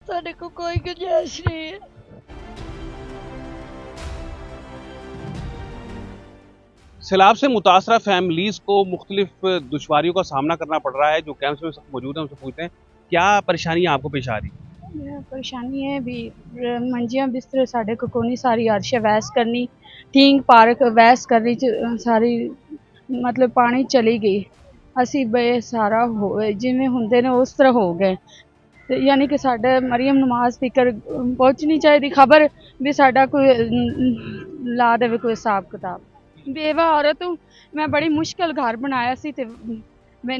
साढ़े को कोई गुंजाइश नहीं है। सैलाब से मुतासरा फैमिलीज को मुख्तलिफ दुश्वारियों का सामना करना पड़ रहा है। जो कैंप्स में मौजूद हैं उनसे पूछते हैं क्या परेशानियां आपको पेश आ रही हैं। परेशानी है भी मंजियां बिस्तर साढ़े को कोनी सारी अर्श वैस करनी ठीक पार्क वैस करनी सारी मतलब पानी चली गई ਅਸੀਂ बेसहारा हो जिमें होंगे ने उस तरह हो गए यानी कि साडा मरियम नमाज फिकर पहुंचनी चाहिए खबर भी साडा कोई ला दे कोई हिसाब किताब बेवा औरत हूँ मैं बड़ी मुश्किल घर बनाया सी ते मैं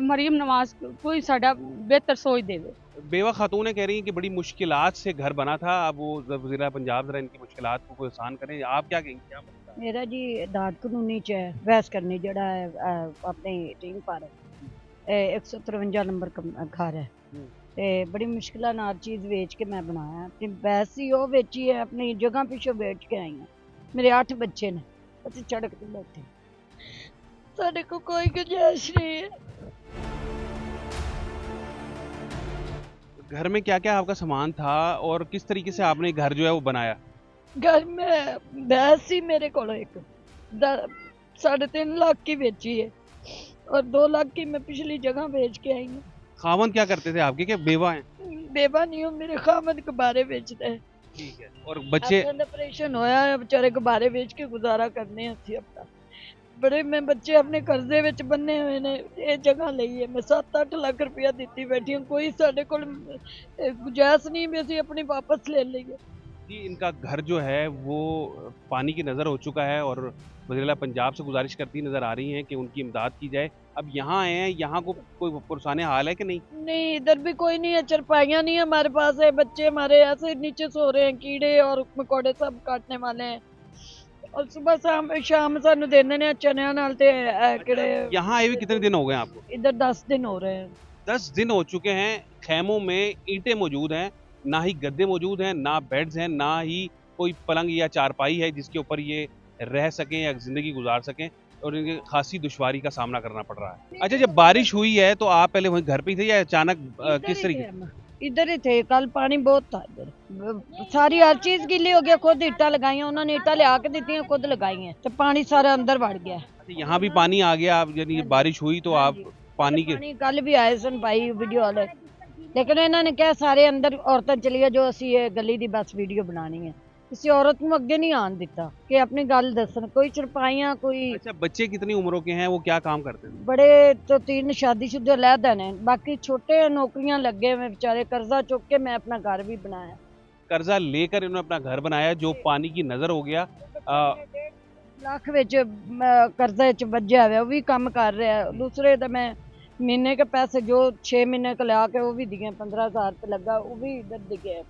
मरियम नमाज कोई साडा बेहतर सोच देवे। बेवा खातून कह रही हैं कि बड़ी मुश्किलात से घर बना था। अब वो ज़रा पंजाब ज़रा इनकी मुश्किलात को कोई आसान करें। आप क्या कहेंगे क्या मसला है? मेरा जी दाद कानूनी च है बहस करनी जड़ा है अपने टीम पर 153 नंबर घर है ते बड़ी मुश्किल नाल चीज़ बेच के मैं बनाया अपनी बहस ही वो बेची है अपनी जगह पिछों बेच के आई हूँ। मेरे 8 बच्चे ने असं सड़क ते बैठे साढ़े को कोई गुंजाइश नहीं है। घर में क्या क्या आपका सामान था और किस तरीके से आपने घर जो है वो बनाया। घर में भैंस ही मेरे को एक 3.5 लाख की बेची है और 2 लाख की मैं पिछली जगह बेच के आई हूँ। खामन क्या करते थे आपके, क्या बेवा हैं? बेबा नहीं हूँ, मेरे खामद गुब्बारे बेचते हैं। ठीक है। और बच्चे ऑपरेशन होया है बेचारे गुब्बारे बेच के गुजारा करने असी अपना। बड़े मैं बच्चे अपने कर्जे विच बन्ने हुए ने ये जगह ली है मैं 7-8 लाख रुपया दी बैठी हूँ कोई साढ़े को गुंजाइश नहीं भी असी अपनी वापस ले लीए। जी इनका घर जो है वो पानी की नज़र हो चुका है और वज़ीर पंजाब से गुजारिश करती नज़र आ रही हैं कि उनकी इमदाद की जाए। अब यहाँ आए हैं, यहाँ को कोई पुरसाने हाल है कि नहीं? नहीं इधर भी कोई नहीं है, चरपाइयाँ नहीं है हमारे पास है, बच्चे हमारे ऐसे नीचे सो रहे हैं, कीड़े और मकोड़े सब काटने वाले हैं और सुबह शाम सानू देने ने चने नाल ते किड़े। यहाँ आए हुए कितने दिन हो गए आपको? इधर 10 दिन हो रहे हैं। 10 दिन हो चुके हैं। खैमों में ईंटें मौजूद हैं, ना ही गद्दे मौजूद हैं, ना बेड्स हैं, ना ही कोई पलंग या चारपाई है जिसके ऊपर ये रह सकें या ज़िंदगी गुजार सकें और इनकी खासी दुश्वारी का सामना करना पड़ रहा है। अच्छा जब बारिश हुई है तो आप पहले वहीं घर पे ही थे या अचानक किस तरीके? इधर ही थे कल पानी बहुत था इधर सारी हर चीज गिली हो गया खुद ईटा लगाई उन्होंने ईटा लिया के दी खुद लगाई है तो पानी सारा अंदर बढ़ गया। अच्छा यहाँ भी पानी आ गया यानी बारिश हुई तो आप पानी के कल भी आए सन भाई वीडियो वाले लेकिन इन्होंने कहा सारे अंदर औरतें चलिए जो असी गली की बस वीडियो बनानी है किसी औरत को अगे नहीं आन दिता कि अपनी गल दसन कोई चरपाइयां कोई। अच्छा बच्चे कितनी उम्रों के हैं, वो क्या काम करते हैं? बड़े तो 3 शादीशुदा लहदा ने बाकी छोटे नौकरियां लगे हुए बेचारे कर्जा चुक के मैं अपना घर भी बनाया। कर्जा लेकर इन्होंने अपना घर बनाया जो पानी की नजर हो गया। 1.5 लाख विच कर्जा च वज्या हुआ वो भी काम कर रहा है। दूसरे तो मैं महीने के पैसे जो 6 महीने का लिया के वो भी दिए 15,000 रुपये लगा वो भी इधर दिखे।